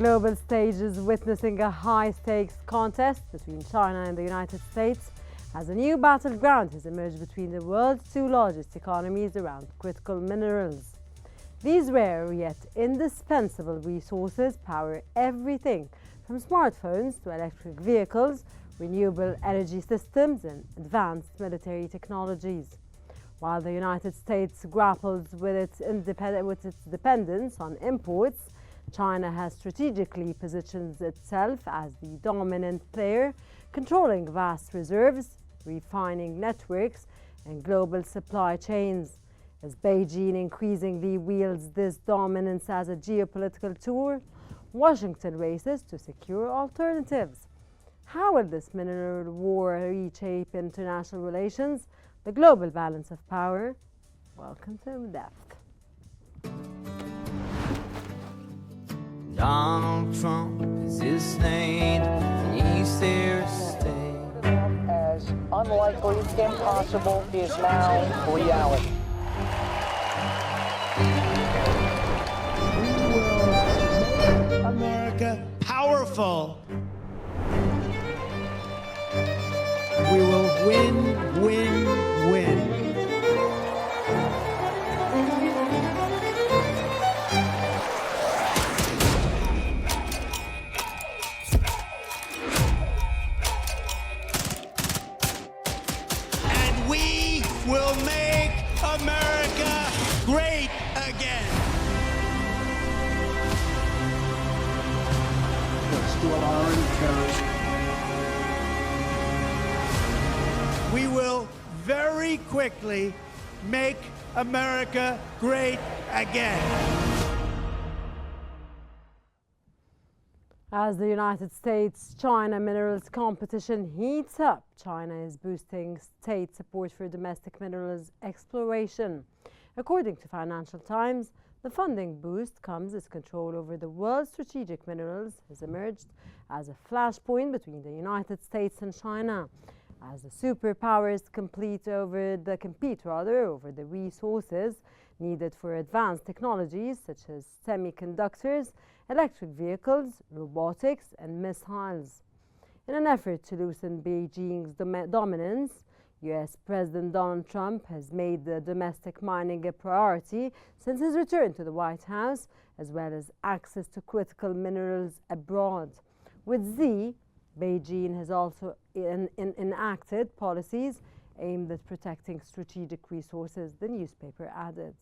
global stage is witnessing a high-stakes contest between China and the United States as a new battleground has emerged between the world's two largest economies around critical minerals. These rare yet indispensable resources power everything from smartphones to electric vehicles, renewable energy systems, and advanced military technologies. While the United States grapples with its dependence on imports, China has strategically positioned itself as the dominant player, controlling vast reserves, refining networks, and global supply chains. As Beijing increasingly wields this dominance as a geopolitical tool, Washington races to secure alternatives. How will this mineral war reshape international relations, the global balance of power? Welcome to In Depth. Donald Trump is his name, and he's there to stay. As unlikely, impossible, is now reality. America powerful. We will win, win, win. And we will make America great again. We will very quickly make America great again. As the United States-China minerals competition heats up, China is boosting state support for domestic minerals exploration. According to Financial Times, the funding boost comes as control over the world's strategic minerals has emerged as a flashpoint between the United States and China, as the superpowers compete over the resources needed for advanced technologies such as semiconductors, electric vehicles, robotics, and missiles. In an effort to loosen Beijing's dominance, U.S. President Donald Trump has made the domestic mining a priority since his return to the White House, as well as access to critical minerals abroad. With Z, Beijing has also enacted policies aimed at protecting strategic resources, the newspaper added.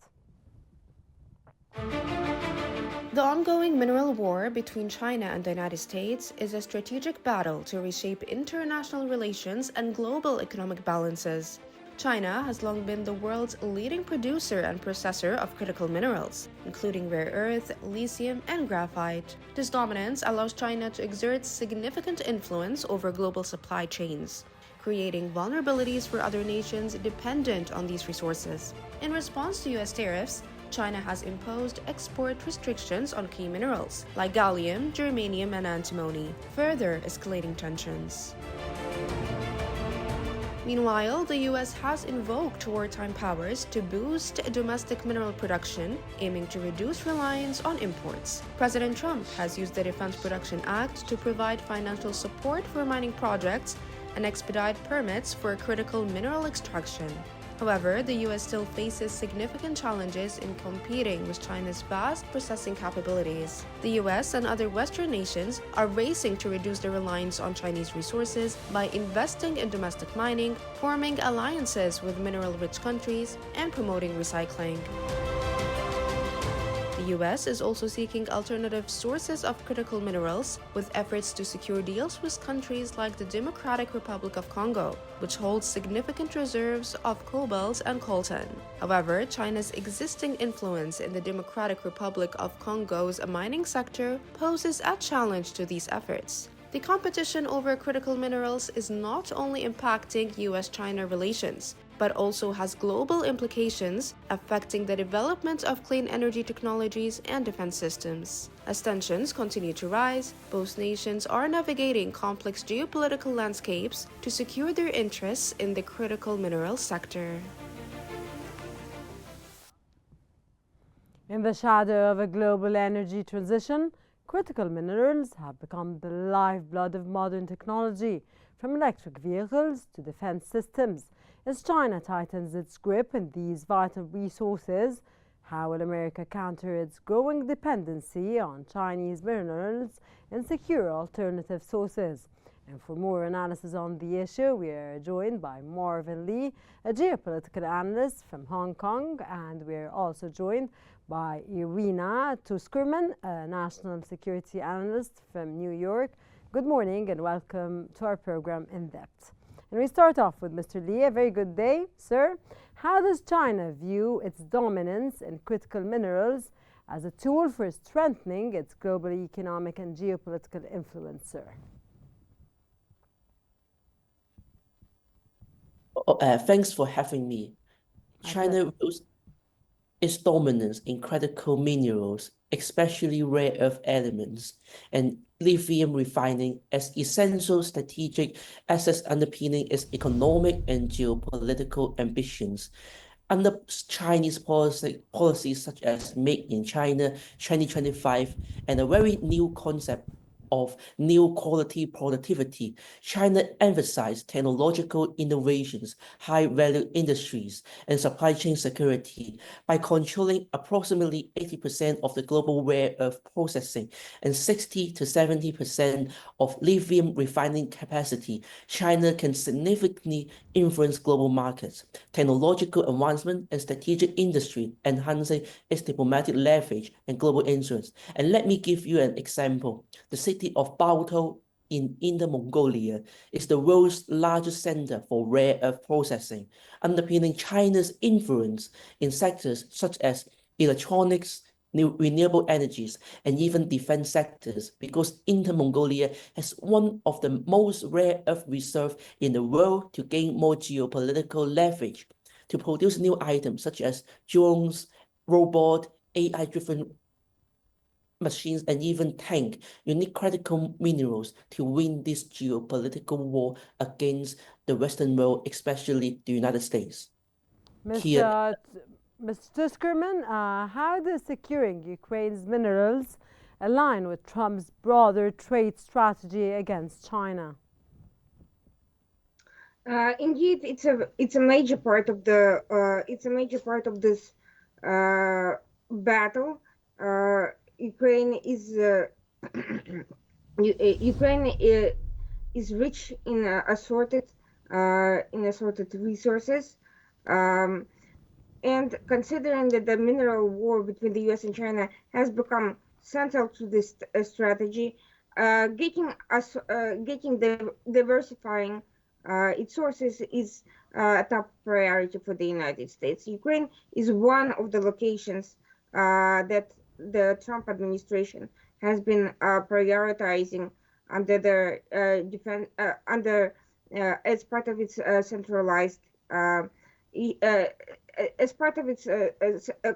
The ongoing mineral war between China and the United States is a strategic battle to reshape international relations and global economic balances. China has long been the world's leading producer and processor of critical minerals, including rare earth, lithium, and graphite. This dominance allows China to exert significant influence over global supply chains, creating vulnerabilities for other nations dependent on these resources. In response to U.S. tariffs, China has imposed export restrictions on key minerals like gallium, germanium, and antimony, further escalating tensions. Meanwhile, the U.S. has invoked wartime powers to boost domestic mineral production, aiming to reduce reliance on imports. President Trump has used the Defense Production Act to provide financial support for mining projects and expedite permits for critical mineral extraction. However, the U.S. still faces significant challenges in competing with China's vast processing capabilities. The U.S. and other Western nations are racing to reduce their reliance on Chinese resources by investing in domestic mining, forming alliances with mineral-rich countries, and promoting recycling. The U.S. is also seeking alternative sources of critical minerals, with efforts to secure deals with countries like the Democratic Republic of Congo, which holds significant reserves of cobalt and coltan. However, China's existing influence in the Democratic Republic of Congo's mining sector poses a challenge to these efforts. The competition over critical minerals is not only impacting U.S.-China relations, but also has global implications affecting the development of clean energy technologies and defense systems. As tensions continue to rise, both nations are navigating complex geopolitical landscapes to secure their interests in the critical mineral sector. In the shadow of a global energy transition, Critical minerals have become the lifeblood of modern technology, from electric vehicles to defense systems. As China tightens its grip on these vital resources, how will America counter its growing dependency on Chinese minerals and secure alternative sources? And for more analysis on the issue, we are joined by Marvin Lee, a geopolitical analyst from Hong Kong, and we are also joined by Irina Tuskerman, a national security analyst from New York. Good morning and welcome to our program In Depth. And we start off with Mr. Lee. A very good day, sir. How does China view its dominance in critical minerals as a tool for strengthening its global economic and geopolitical influence, sir? Thanks for having me. China views its dominance in critical minerals, especially rare earth elements, and lithium refining as essential strategic assets underpinning its economic and geopolitical ambitions. Under Chinese policies such as Made in China 2025 and a very new concept of new quality productivity, China emphasized technological innovations, high-value industries, and supply chain security by controlling approximately 80% of the global rare earth processing and 60 to 70% of lithium refining capacity. China can significantly influence global markets, technological advancement, and strategic industry, enhancing its diplomatic leverage and global influence. And let me give you an example. The city of Baotou in Inner Mongolia is the world's largest center for rare earth processing, underpinning China's influence in sectors such as electronics, renewable energies, and even defense sectors, because Inner Mongolia has one of the most rare earth reserves in the world to gain more geopolitical leverage to produce new items such as drones, robot, AI-driven machines, and even tank. You need critical minerals to win this geopolitical war against the Western world, especially the United States. Mr. Tuskerman, how does securing Ukraine's minerals align with Trump's broader trade strategy against China? Indeed, it's a major part of this battle. Ukraine is rich in assorted resources, and considering that the mineral war between the U.S. and China has become central to this strategy, diversifying its sources is a top priority for the United States. Ukraine is one of the locations that the Trump administration has been prioritizing under the as part of its centralized as part of its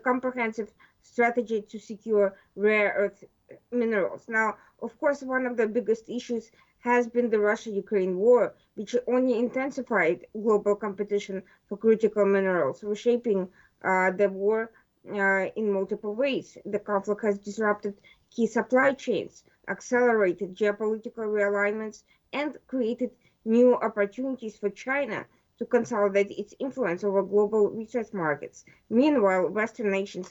comprehensive strategy to secure rare earth minerals. Now, of course, one of the biggest issues has been the Russia-Ukraine war, which only intensified global competition for critical minerals, reshaping the war in multiple ways. The conflict has disrupted key supply chains, accelerated geopolitical realignments, and created new opportunities for China to consolidate its influence over global resource markets. Meanwhile, Western nations,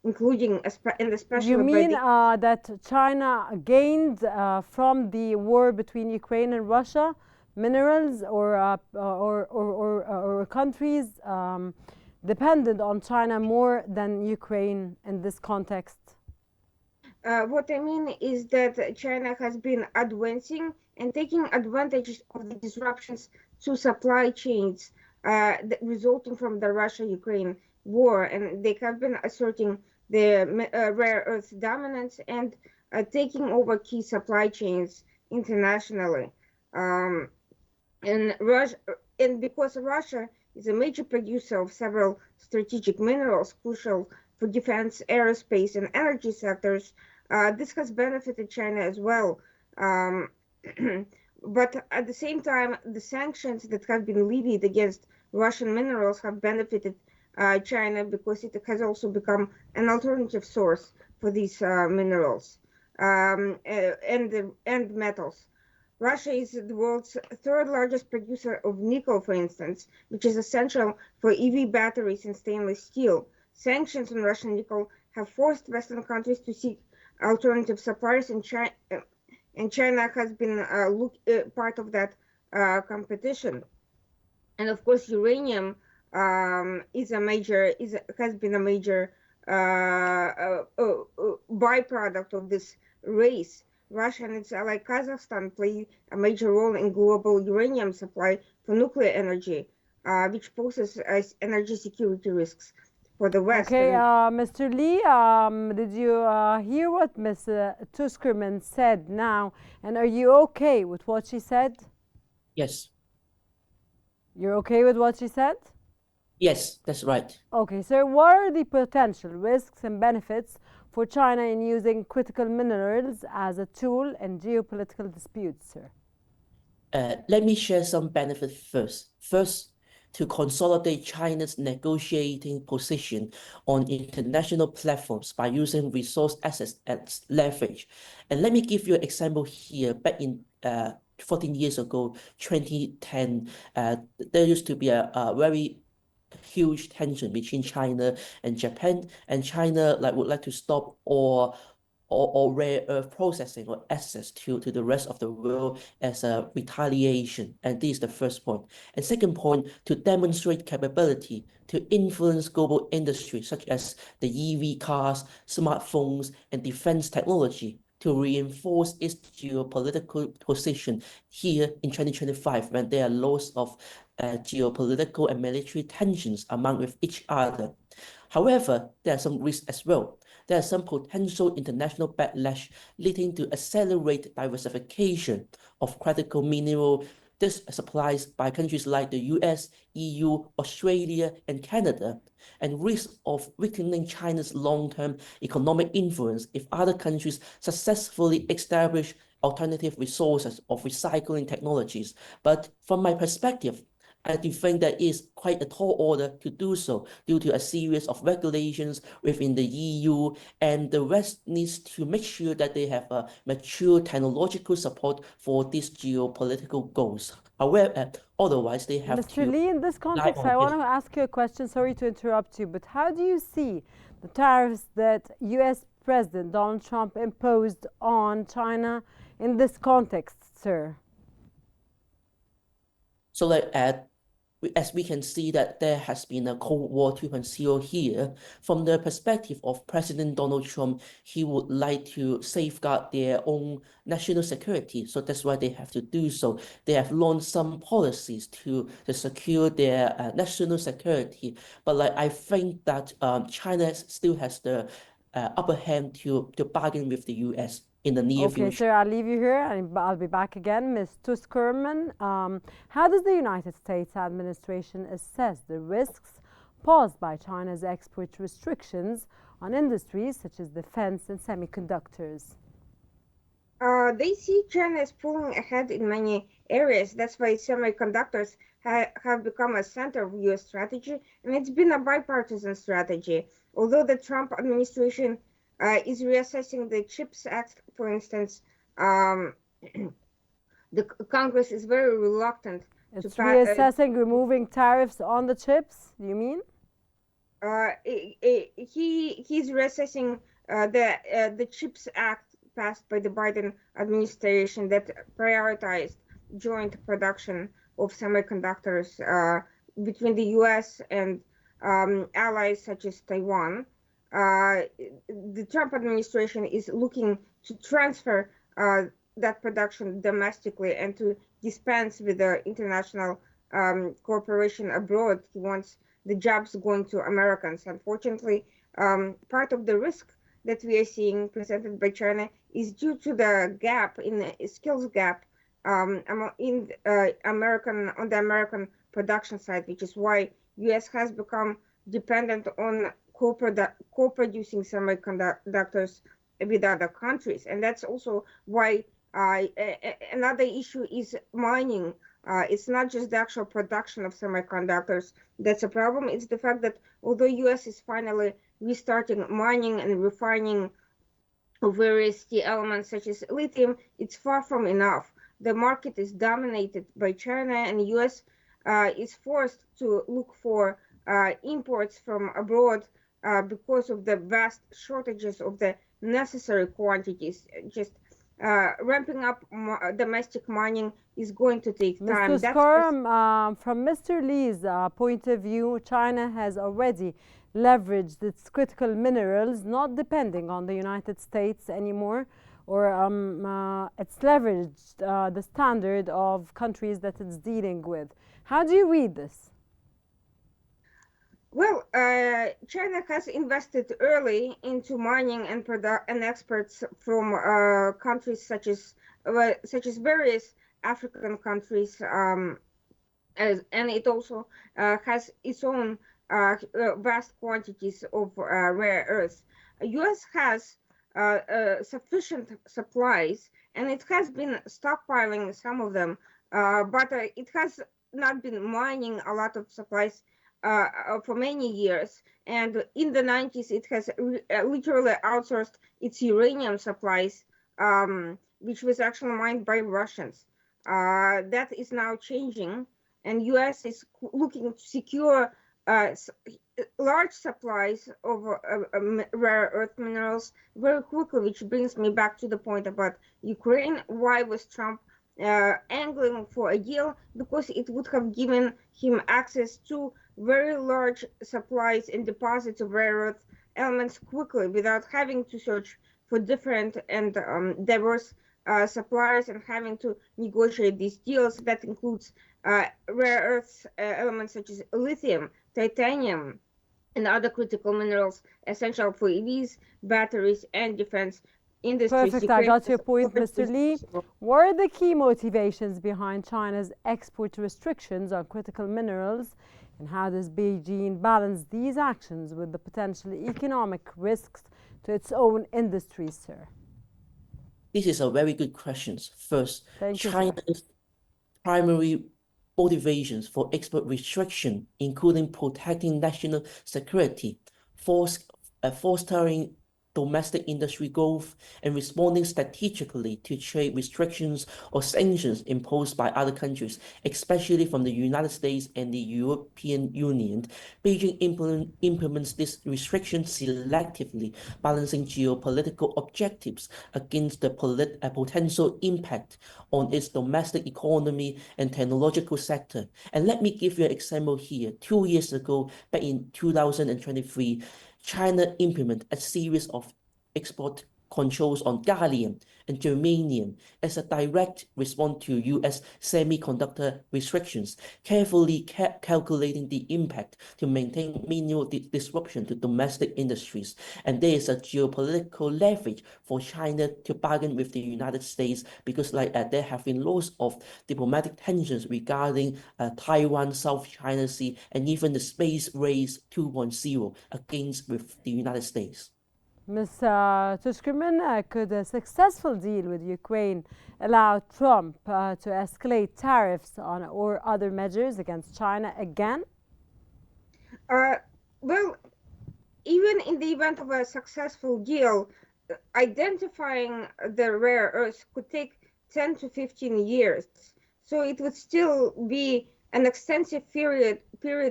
including and especially you mean that China gained from the war between Ukraine and Russia minerals or countries dependent on China more than Ukraine in this context? What I mean is that China has been advancing and taking advantage of the disruptions to supply chains resulting from the Russia-Ukraine war, and they have been asserting the rare earth dominance and taking over key supply chains internationally. And because Russia is a major producer of several strategic minerals crucial for defense, aerospace, and energy sectors, this has benefited China as well. But at the same time, the sanctions that have been levied against Russian minerals have benefited China because it has also become an alternative source for these minerals. and metals. Russia is the world's third largest producer of nickel, for instance, which is essential for EV batteries and stainless steel. Sanctions on Russian nickel have forced Western countries to seek alternative suppliers, and China has been part of that competition. And of course, uranium has been a major byproduct of this race. Russia and its ally Kazakhstan play a major role in global uranium supply for nuclear energy, which poses energy security risks for the West. Okay, Mr. Lee, did you hear what Ms. Tuskerman said now? And are you okay with what she said? Yes. You're okay with what she said? Yes, that's right. Okay, sir, what are the potential risks and benefits for China in using critical minerals as a tool in geopolitical disputes, sir? Let me share some benefits first. First, to consolidate China's negotiating position on international platforms by using resource assets as leverage. And let me give you an example here. Back in 14 years ago, 2010, there used to be a very huge tension between China and Japan, and China would like to stop or rare earth processing or access to the rest of the world as a retaliation. And this is the first point. And second point, to demonstrate capability to influence global industries such as the EV cars, smartphones, and defense technology to reinforce its geopolitical position here in 2025 when there are lots of geopolitical and military tensions among with each other. However, there are some risks as well. There are some potential international backlash leading to accelerate diversification of critical mineral supplies by countries like the US, EU, Australia, and Canada, and risk of weakening China's long-term economic influence if other countries successfully establish alternative resources of recycling technologies. But from my perspective, I do think that is quite a tall order to do so due to a series of regulations within the EU, and the West needs to make sure that they have a mature technological support for these geopolitical goals. However, otherwise they have Mr. Lee, in this context, I want to ask you a question. Sorry to interrupt you, but how do you see the tariffs that US President Donald Trump imposed on China in this context, sir? So as we can see that there has been a Cold War 2.0 here. From the perspective of President Donald Trump, he would like to safeguard their own national security. So that's why they have to do so. They have launched some policies to secure their national security. But I think that China still has the upper hand to bargain with the US in the near future. Okay, sir, I'll leave you here and I'll be back again. Ms. Tuskerman, how does the United States administration assess the risks posed by China's export restrictions on industries such as defense and semiconductors? They see China as pulling ahead in many areas. That's why semiconductors have become a center of US strategy, and it's been a bipartisan strategy. Although the Trump administration is reassessing the CHIPS Act, for instance, the Congress is very reluctant. It's reassessing removing tariffs on the chips, you mean? He's reassessing the CHIPS Act passed by the Biden administration that prioritized joint production of semiconductors between the US and allies such as Taiwan. The Trump administration is looking to transfer that production domestically and to dispense with the international cooperation abroad. He wants the jobs going to Americans. Unfortunately, part of the risk that we are seeing presented by China is due to the gap in the skills gap on the American production side, which is why US has become dependent on co-producing semiconductors with other countries. And that's also why another issue is mining. It's not just the actual production of semiconductors that's a problem. It's the fact that although US is finally restarting mining and refining of various key elements such as lithium, it's far from enough. The market is dominated by China, and the US is forced to look for imports from abroad because of the vast shortages of the necessary quantities. Just ramping up domestic mining is going to take time. Mr. Skorum, from Mr. Lee's point of view, China has already leveraged its critical minerals, not depending on the United States anymore, or it's leveraged the standard of countries that it's dealing with. How do you read this? Well, China has invested early into mining and exports from countries such as various African countries, and it also has its own vast quantities of rare earths. U.S. has sufficient supplies, and it has been stockpiling some of them, but it has not been mining a lot of supplies for many years. And in the 90s, it has literally outsourced its uranium supplies, which was actually mined by Russians. That is now changing, and U.S. is looking to secure large supplies of rare earth minerals very quickly, which brings me back to the point about Ukraine. Why was Trump angling for a deal? Because it would have given him access to very large supplies and deposits of rare earth elements quickly without having to search for different and diverse suppliers and having to negotiate these deals. That includes rare earth elements such as lithium, titanium, and other critical minerals essential for EVs, batteries, and defense industries. Perfect, I got your point, Mr. Lee. What are the key motivations behind China's export restrictions on critical minerals, and how does Beijing balance these actions with the potential economic risks to its own industries, sir? This is a very good question. First, Thank you, sir. China's primary motivations for export restriction, including protecting national security, fostering domestic industry growth, and responding strategically to trade restrictions or sanctions imposed by other countries, especially from the United States and the European Union. Beijing implements this restriction selectively, balancing geopolitical objectives against the potential impact on its domestic economy and technological sector. And let me give you an example here. 2 years ago, back in 2023, China implemented a series of export controls on gallium and germanium as a direct response to U.S. semiconductor restrictions, carefully calculating the impact to maintain minimal disruption to domestic industries. And there is a geopolitical leverage for China to bargain with the United States because there have been lots of diplomatic tensions regarding Taiwan, South China Sea, and even the space race 2.0 against with the United States. Ms. Tushkerman, could a successful deal with Ukraine allow Trump to escalate tariffs on or other measures against China again? Well, even in the event of a successful deal, identifying the rare earths could take 10 to 15 years. So it would still be an extensive period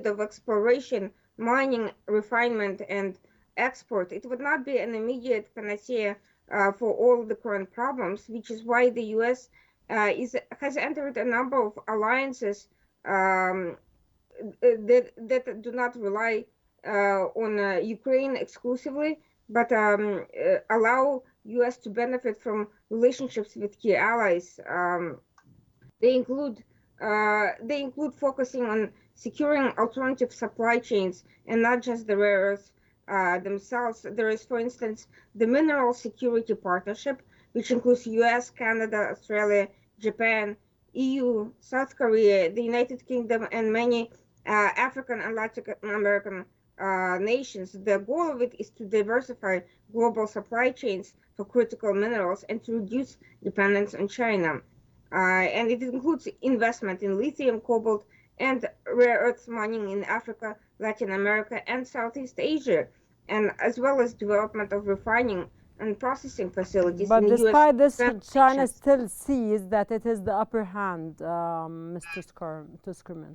of exploration, mining, refinement, and export. It would not be an immediate panacea for all the current problems, which is why the U.S. has entered a number of alliances that do not rely on Ukraine exclusively, but allow U.S. to benefit from relationships with key allies. They include focusing on securing alternative supply chains and not just the rare earths themselves. There is, for instance, the Mineral Security Partnership, which includes US, Canada, Australia, Japan, EU, South Korea, the United Kingdom, and many African and Latin American nations. The goal of it is to diversify global supply chains for critical minerals and to reduce dependence on China. And it includes investment in lithium, cobalt, and rare earths mining in Africa, Latin America, and Southeast Asia, and as well as development of refining and processing facilities. But in the US despite this, plant China productions. still sees that it is the upper hand, Mr. Tuskerman.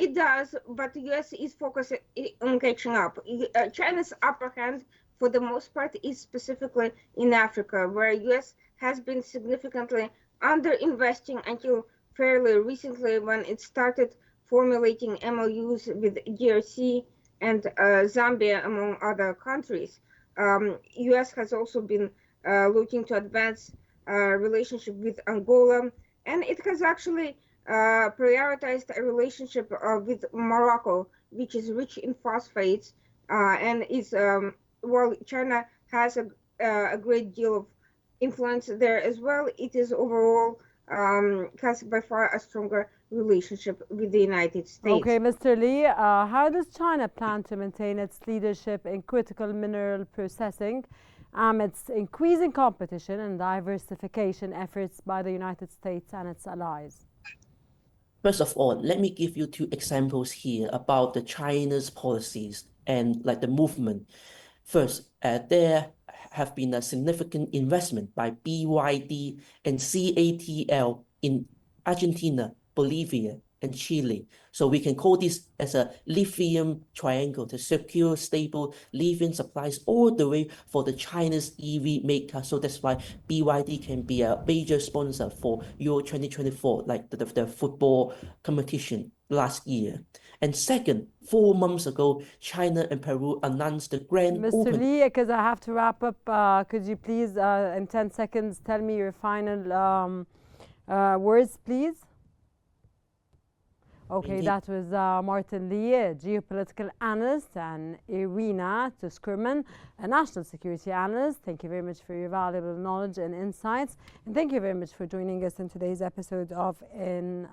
It does, but the US is focused on catching up. China's upper hand, for the most part, is specifically in Africa, where US has been significantly underinvesting until fairly recently when it started formulating MOUs with DRC and Zambia, among other countries. US has also been looking to advance relationship with Angola, and it has actually prioritized a relationship with Morocco, which is rich in phosphates, and is while China has a great deal of influence there as well, it is overall has by far a stronger relationship with the United States. Okay, Mr. Lee, how does China plan to maintain its leadership in critical mineral processing amidst increasing competition and diversification efforts by the United States and its allies? First of all, let me give you two examples here about the China's policies and like the movement. First, there have been a significant investment by BYD and CATL in Argentina, Bolivia, and Chile. So we can call this as a lithium triangle to secure stable lithium supplies all the way for the China's EV maker. So that's why BYD can be a major sponsor for Euro 2024, like the football competition last year. And second, 4 months ago, China and Peru announced the grand Mr. opening. Lee, because I have to wrap up, could you please, in 10 seconds, tell me your final words, please? Okay, Indeed. that was Martin Lee, a geopolitical analyst, and Irina Tuskerman, a national security analyst. Thank you very much for your valuable knowledge and insights. And thank you very much for joining us in today's episode of In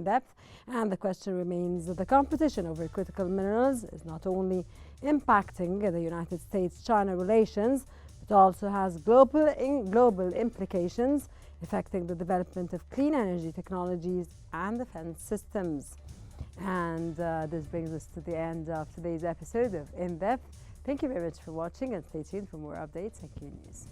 Depth. And the question remains that the competition over critical minerals is not only impacting the United States-China relations, but also has global implications affecting the development of clean energy technologies and defense systems. And this brings us to the end of today's episode of In Depth. Thank you very much for watching and stay tuned for more updates on Qnews.